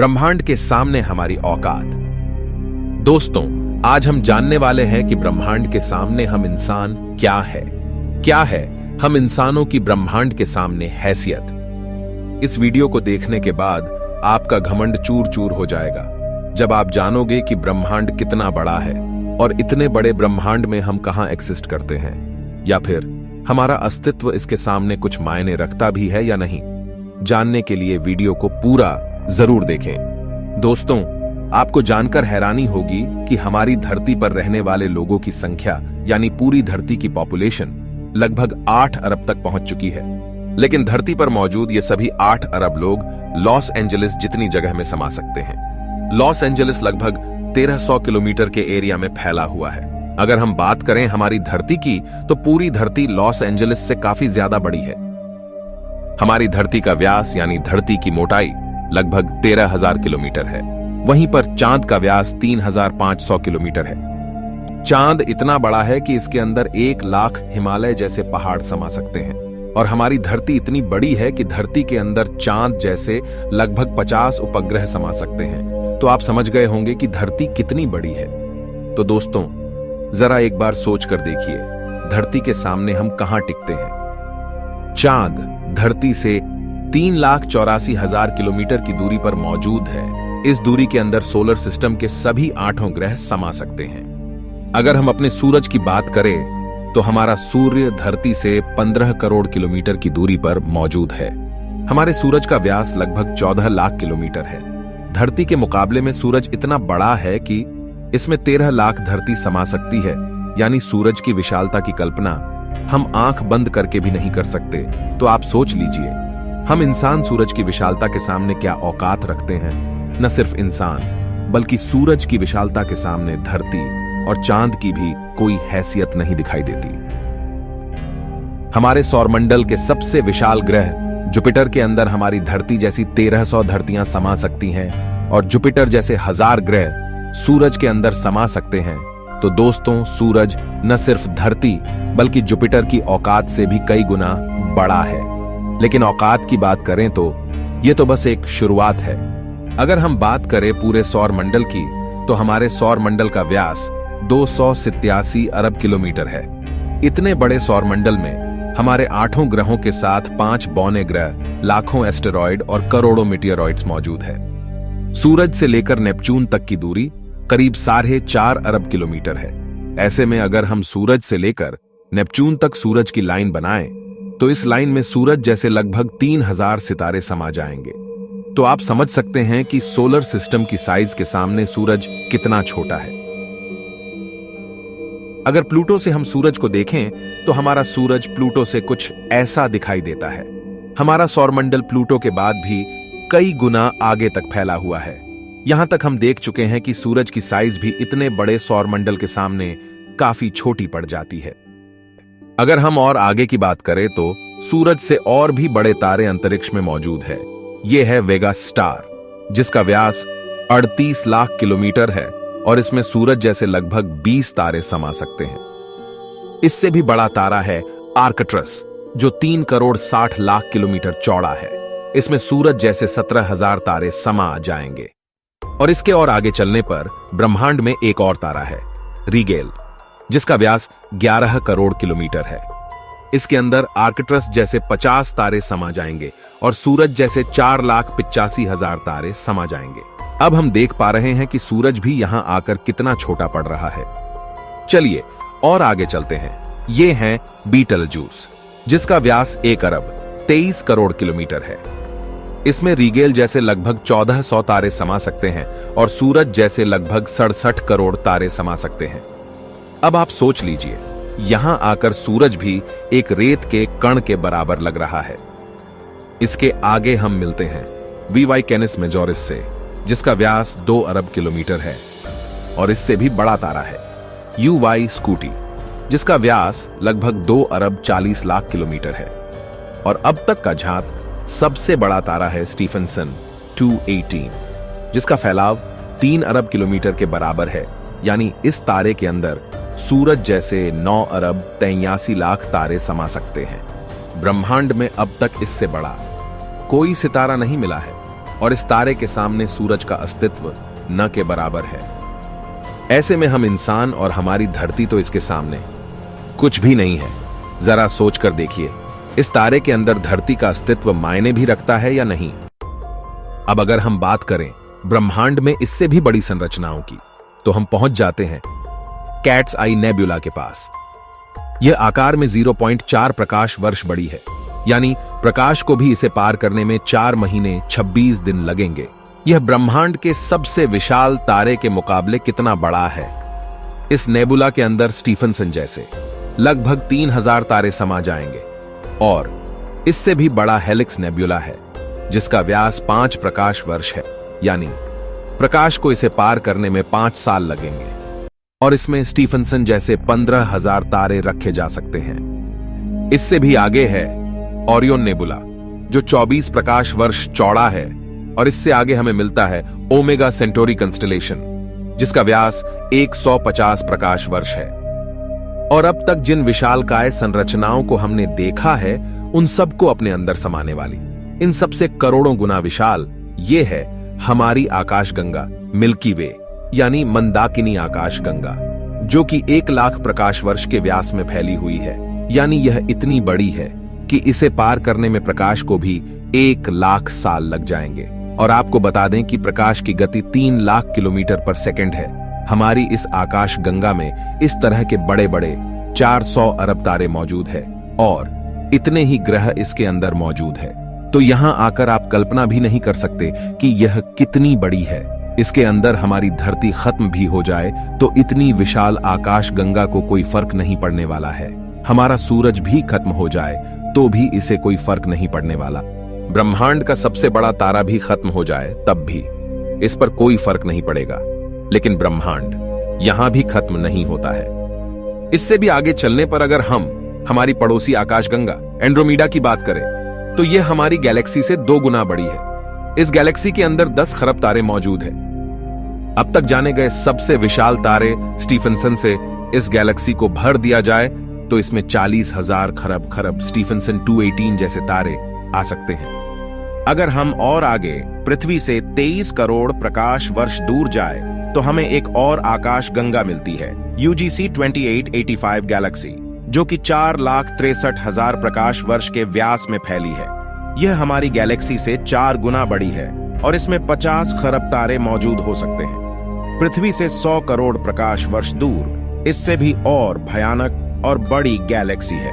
ब्रह्मांड के सामने हमारी औकात। दोस्तों, आज हम जानने वाले हैं कि ब्रह्मांड के सामने हम इंसान क्या है हम इंसानों की ब्रह्मांड के सामने हैसियत। इस वीडियो को देखने के बाद आपका घमंड चूर चूर हो जाएगा जब आप जानोगे कि ब्रह्मांड कितना बड़ा है और इतने बड़े ब्रह्मांड में हम कहां एक्सिस्ट करते हैं, या फिर हमारा अस्तित्व इसके सामने कुछ मायने रखता भी है या नहीं। जानने के लिए वीडियो को पूरा जरूर देखें। दोस्तों, आपको जानकर हैरानी होगी कि हमारी धरती पर रहने वाले लोगों की संख्या यानी पूरी धरती की पॉपुलेशन लगभग 8 अरब तक पहुंच चुकी है। लेकिन धरती पर मौजूद ये सभी 8 अरब लोग लॉस एंजलिस जितनी जगह में समा सकते हैं। लॉस एंजलिस लगभग 1300 किलोमीटर के एरिया में फैला हुआ है। अगर हम बात करें हमारी धरती की, तो पूरी धरती लॉस एंजलिस से काफी ज्यादा बड़ी है। हमारी धरती का व्यास यानी धरती की मोटाई लगभग 13,000 किलोमीटर है। वहीं पर चांद का व्यास 3,500 किलोमीटर है। चांद इतना बड़ा है कि इसके अंदर 1 लाख हिमालय जैसे पहाड़ समा सकते हैं। और हमारी धरती इतनी बड़ी है कि धरती के अंदर चांद जैसे लगभग 50 उपग्रह समा सकते हैं। तो आप समझ गए होंगे कि धरती कितनी बड़ी है। तो दोस्तों, जरा एक बार सोच कर देखिए, धरती के सामने हम कहां टिकते हैं। चांद धरती से 3,84,000 किलोमीटर की दूरी पर मौजूद है। इस दूरी के अंदर सोलर सिस्टम के सभी 8 ग्रह समा सकते हैं। अगर हम अपने सूरज की बात करें तो हमारा सूर्य धरती से 15 करोड़ किलोमीटर की दूरी पर मौजूद है। हमारे सूरज का व्यास लगभग 14 लाख किलोमीटर है। धरती के मुकाबले में सूरज इतना बड़ा है कि इसमें 13 लाख धरती समा सकती है। यानी सूरज की विशालता की कल्पना हम आंख बंद करके भी नहीं कर सकते। तो आप सोच लीजिए, हम इंसान सूरज की विशालता के सामने क्या औकात रखते हैं। न सिर्फ इंसान, बल्कि सूरज की विशालता के सामने धरती और चांद की भी कोई हैसियत नहीं दिखाई देती। हमारे सौरमंडल के सबसे विशाल ग्रह जुपिटर के अंदर हमारी धरती जैसी 1300 धरतियां समा सकती हैं और जुपिटर जैसे 1000 ग्रह सूरज के अंदर समा सकते हैं। तो दोस्तों, सूरज न सिर्फ धरती बल्कि जुपिटर की औकात से भी कई गुना बड़ा है। लेकिन औकात की बात करें तो यह तो बस एक शुरुआत है। अगर हम बात करें पूरे सौर मंडल की, तो हमारे सौर मंडल का व्यास 287 अरब किलोमीटर है। इतने बड़े सौर मंडल में हमारे 8 ग्रहों के साथ 5 बौने ग्रह, लाखों एस्टेरॉयड और करोड़ों मीटियोरॉइड्स मौजूद है। सूरज से लेकर नेपच्यून तक की दूरी करीब 4.5 अरब किलोमीटर है। ऐसे में अगर हम सूरज से लेकर नेपच्यून तक सूरज की लाइन बनाएं, तो इस लाइन में सूरज जैसे लगभग 3000 सितारे समा जाएंगे। तो आप समझ सकते हैं कि सोलर सिस्टम की साइज के सामने सूरज कितना छोटा है। अगर प्लूटो से हम सूरज को देखें, तो हमारा सूरज प्लूटो से कुछ ऐसा दिखाई देता है। हमारा सौरमंडल प्लूटो के बाद भी कई गुना आगे तक फैला हुआ है। यहां तक हम देख चुके हैं कि सूरज की साइज भी इतने बड़े सौरमंडल के सामने काफी छोटी पड़ जाती है। अगर हम और आगे की बात करें तो सूरज से और भी बड़े तारे अंतरिक्ष में मौजूद है। यह है वेगा स्टार, जिसका व्यास 38 लाख किलोमीटर है और इसमें सूरज जैसे लगभग 20 तारे समा सकते हैं। इससे भी बड़ा तारा है आर्कट्रस, जो 3 करोड़ 60 लाख किलोमीटर चौड़ा है। इसमें सूरज जैसे 17,000 तारे समा जाएंगे। और इसके और आगे चलने पर ब्रह्मांड में एक और तारा है, रीगेल, जिसका व्यास 11 करोड़ किलोमीटर है। इसके अंदर आर्कट्रस जैसे 50 तारे समा जाएंगे और सूरज जैसे 4,85,000 तारे समा जाएंगे। अब हम देख पा रहे हैं कि सूरज भी यहां आकर कितना छोटा पड़ रहा है। चलिए और आगे चलते हैं। ये है बीटलजूस, जिसका व्यास 1 अरब 23 करोड़ किलोमीटर है। इसमें रीगेल जैसे लगभग 1400 तारे समा सकते हैं और सूरज जैसे लगभग 67 करोड़ तारे समा सकते हैं। अब आप सोच लीजिए, यहां आकर सूरज भी एक रेत के कण के बराबर लग रहा है। इसके आगे हम मिलते हैं वीवाई कैनिस मेजोरिस से, जिसका व्यास 2 अरब किलोमीटर है और इससे भी बड़ा तारा है यूवाई स्कूटी, जिसका व्यास लगभग 2 अरब 40 लाख किलोमीटर है। और अब तक का झांक सबसे बड़ा तारा है स्टीफनसन 218, जिसका फैलाव 3 अरब किलोमीटर के बराबर है। यानी इस तारे के अंदर सूरज जैसे 9 अरब 83 लाख तारे समा सकते हैं। ब्रह्मांड में अब तक इससे बड़ा कोई सितारा नहीं मिला है। और इस तारे के सामने सूरज का अस्तित्व न के बराबर है। ऐसे में हम इंसान और हमारी धरती तो इसके सामने कुछ भी नहीं है। जरा सोच कर देखिए, इस तारे के अंदर धरती का अस्तित्व मायने भी रखता है या नहीं। अब अगर हम बात करें ब्रह्मांड में इससे भी बड़ी संरचनाओं की, तो हम पहुंच जाते हैं कैट्स आई नेबुला के पास। यह आकार में 0.4 प्रकाश वर्ष बड़ी है, यानी प्रकाश को भी इसे पार करने में 4 महीने 26 दिन लगेंगे। यह ब्रह्मांड के सबसे विशाल तारे के मुकाबले कितना बड़ा है। इस नेबुला के अंदर स्टीफनसन जैसे लगभग 3000 तारे समा जाएंगे, और इससे भी बड़ा हेलिक्स नेबुला है जिसका व्यास 5 प्रकाश वर्ष है, यानी प्रकाश को इसे पार करने में 5 साल लगेंगे। और इसमें स्टीफनसन जैसे 15,000 तारे रखे जा सकते हैं। इससे भी आगे है ओरियन नेबुला, जो 24 प्रकाश वर्ष चौड़ा है, और इससे आगे हमें मिलता है ओमेगा सेंटोरी कंस्टेलेशन, जिसका व्यास 150 प्रकाश वर्ष है। और अब तक जिन विशालकाय संरचनाओं को हमने देखा है, उन सबको अपने अंदर समाने वाली, इन सबसे करोड़ों गुना विशाल, ये है हमारी आकाशगंगा मिल्की वे, यानी मंदाकिनी आकाशगंगा, जो कि 1 लाख प्रकाश वर्ष के व्यास में फैली हुई है। यानी यह इतनी बड़ी है कि इसे पार करने में प्रकाश को भी 1 लाख साल लग जाएंगे। और आपको बता दें कि प्रकाश की गति 3 लाख किलोमीटर पर सेकंड है। हमारी इस आकाशगंगा में इस तरह के बड़े बड़े 400 अरब तारे मौजूद है, और इतने ही ग्रह इसके अंदर मौजूद है। तो यहां आकर आप कल्पना भी नहीं कर सकते कि यह कितनी बड़ी है। इसके अंदर हमारी धरती खत्म भी हो जाए तो इतनी विशाल आकाशगंगा को कोई फर्क नहीं पड़ने वाला है। हमारा सूरज भी खत्म हो जाए तो भी इसे कोई फर्क नहीं पड़ने वाला। ब्रह्मांड का सबसे बड़ा तारा भी खत्म हो जाए तब भी इस पर कोई फर्क नहीं पड़ेगा। लेकिन ब्रह्मांड यहां भी खत्म नहीं होता है। इससे भी आगे चलने पर अगर हम हमारी पड़ोसी आकाशगंगा एंड्रोमेडा की बात करें, तो यह हमारी गैलेक्सी से 2 गुना बड़ी है। इस गैलेक्सी के अंदर 10 खरब तारे मौजूद हैं। अब तक जाने गए सबसे विशाल तारे स्टीफनसन से इस गैलेक्सी को भर दिया जाए तो इसमें 40,000 खरब स्टीफनसन 218 जैसे तारे आ सकते हैं। अगर हम और आगे पृथ्वी से 23 करोड़ प्रकाश वर्ष दूर जाए तो हमें एक और आकाशगंगा मिलती है, UGC 2885 गैलेक्सी, जो कि 4,63,000 प्रकाश वर्ष के व्यास में फैली है। यह हमारी गैलेक्सी से 4 गुना बड़ी है और इसमें 50 खरब तारे मौजूद हो सकते हैं। पृथ्वी से 100 करोड़ प्रकाश वर्ष दूर इससे भी और भयानक और बड़ी गैलेक्सी है,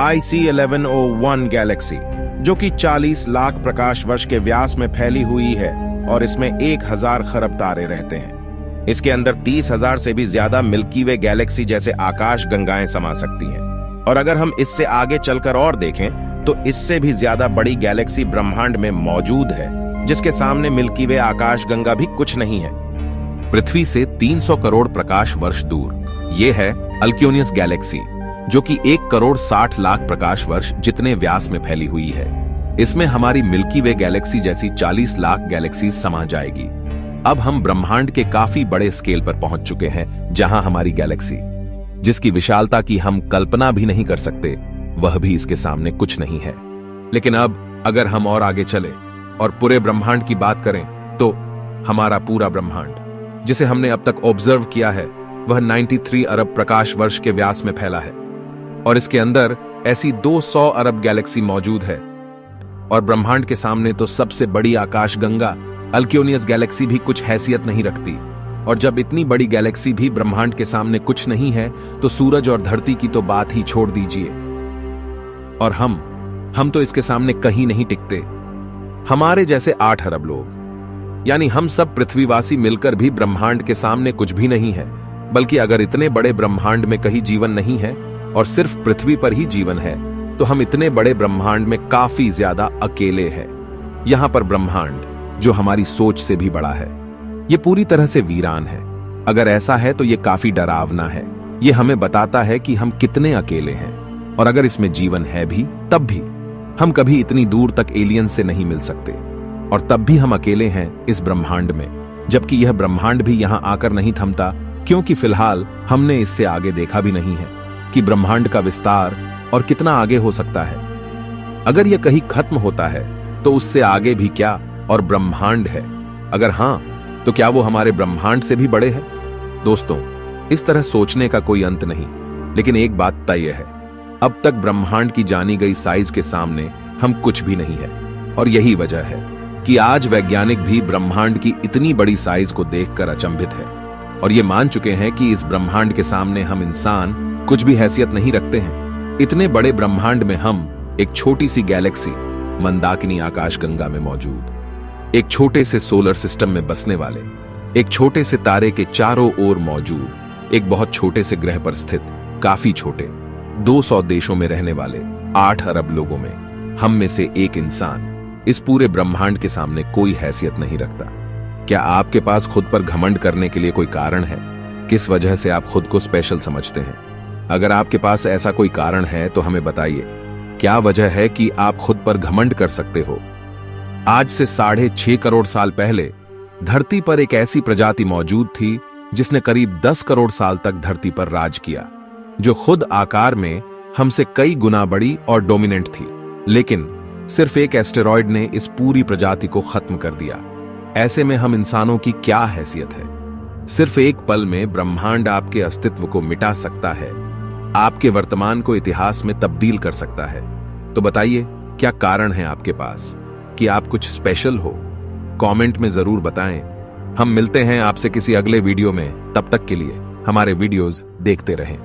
IC 1101 गैलेक्सी, जो कि 40 लाख प्रकाश वर्ष के व्यास में फैली हुई है और इसमें 1000 खरब तारे रहते हैं। इसके अंदर 30,000 से भी ज्यादा मिल्की वे गैलेक्सी जैसे आकाश गंगाएं समा सकती हैं। और अगर हम इससे आगे चलकर और देखें तो इससे भी ज्यादा बड़ी गैलेक्सी ब्रह्मांड में मौजूद है, जिसके सामने मिल्की वे आकाशगंगा भी कुछ नहीं है। पृथ्वी से 300 करोड़ प्रकाश वर्ष दूर यह है अल्क्योनियस गैलेक्सी, जो कि 1 करोड़ 60 लाख प्रकाश वर्ष जितने व्यास में फैली हुई है। इसमें हमारी मिल्की वे गैलेक्सी जैसी 40 लाख गैलेक्सीज समा जाएगी। अब हम ब्रह्मांड के काफी बड़े स्केल पर पहुंच चुके हैं, जहां हमारी गैलेक्सी, जिसकी विशालता की हम कल्पना भी नहीं कर सकते, वह भी इसके सामने कुछ नहीं है। लेकिन अब अगर हम और आगे चले और पूरे ब्रह्मांड की बात करें तो हमारा पूरा ब्रह्मांड, जिसे हमने अब तक ऑब्जर्व किया है, वह 93 अरब प्रकाश वर्ष के व्यास में फैला है। और इसके अंदर ऐसी 200 अरब गैलेक्सी मौजूद है। और ब्रह्मांड के सामने तो सबसे बड़ी आकाशगंगा अल्क्योनियस गैलेक्सी भी कुछ हैसियत नहीं रखती। और जब इतनी बड़ी गैलेक्सी भी ब्रह्मांड के सामने कुछ नहीं है, तो सूरज और धरती की तो बात ही छोड़ दीजिए। और हम तो इसके सामने कहीं नहीं टिकते। हमारे जैसे 8 अरब लोग, यानी हम सब पृथ्वीवासी मिलकर भी ब्रह्मांड के सामने कुछ भी नहीं है। बल्कि अगर इतने बड़े ब्रह्मांड में कहीं जीवन नहीं है और सिर्फ पृथ्वी पर ही जीवन है, तो हम इतने बड़े ब्रह्मांड में काफी ज्यादा अकेले हैं। यहां पर ब्रह्मांड, जो हमारी सोच से भी बड़ा है, ये पूरी तरह से वीरान है। अगर ऐसा है तो ये काफी डरावना है। ये हमें बताता है कि हम कितने अकेले हैं। और अगर इसमें जीवन है भी, तब भी हम कभी इतनी दूर तक एलियन से नहीं मिल सकते। और तब भी हम अकेले हैं इस ब्रह्मांड में, जबकि यह ब्रह्मांड भी यहां आकर नहीं थमता, क्योंकि फिलहाल हमने इससे आगे देखा भी नहीं है कि ब्रह्मांड का विस्तार और कितना आगे हो सकता है। अगर यह कहीं खत्म होता है तो उससे आगे भी क्या, और ब्रह्मांड है? अगर हां, तो क्या वो हमारे ब्रह्मांड से भी बड़े हैं? दोस्तों, इस तरह सोचने का कोई अंत नहीं, लेकिन एक बात तय है, अब तक ब्रह्मांड की जानी गई साइज के सामने हम कुछ भी नहीं है। और यही वजह है कि आज वैज्ञानिक भी ब्रह्मांड की इतनी बड़ी साइज को देखकर अचंभित है और ये मान चुके हैं कि इस ब्रह्मांड के सामने हम इंसान कुछ भी हैसियत नहीं रखते हैं। इतने बड़े ब्रह्मांड में हम एक छोटी सी गैलेक्सी मंदाकिनी आकाशगंगा में मौजूद, एक छोटे से सोलर सिस्टम में बसने वाले, एक छोटे से तारे के चारों ओर मौजूद, एक बहुत छोटे से ग्रह पर स्थित, काफी छोटे 200 देशों में रहने वाले 8 अरब लोगों में हम में से एक इंसान इस पूरे ब्रह्मांड के सामने कोई हैसियत नहीं रखता। क्या आपके पास खुद पर घमंड करने के लिए कोई कारण है? किस वजह से आप खुद को स्पेशल समझते हैं? अगर आपके पास ऐसा कोई कारण है तो हमें बताइए, क्या वजह है कि आप खुद पर घमंड कर सकते हो? आज से 6.5 करोड़ साल पहले धरती पर एक ऐसी प्रजाति मौजूद थी जिसने करीब 10 करोड़ साल तक धरती पर राज किया, जो खुद आकार में हमसे कई गुना बड़ी और डोमिनेंट थी। लेकिन सिर्फ एक एस्टेरॉयड ने इस पूरी प्रजाति को खत्म कर दिया। ऐसे में हम इंसानों की क्या हैसियत है? सिर्फ एक पल में ब्रह्मांड आपके अस्तित्व को मिटा सकता है, आपके वर्तमान को इतिहास में तब्दील कर सकता है। तो बताइए, क्या कारण है आपके पास कि आप कुछ स्पेशल हो? कमेंट में जरूर बताएं। हम मिलते हैं आपसे किसी अगले वीडियो में। तब तक के लिए हमारे वीडियोस देखते रहें।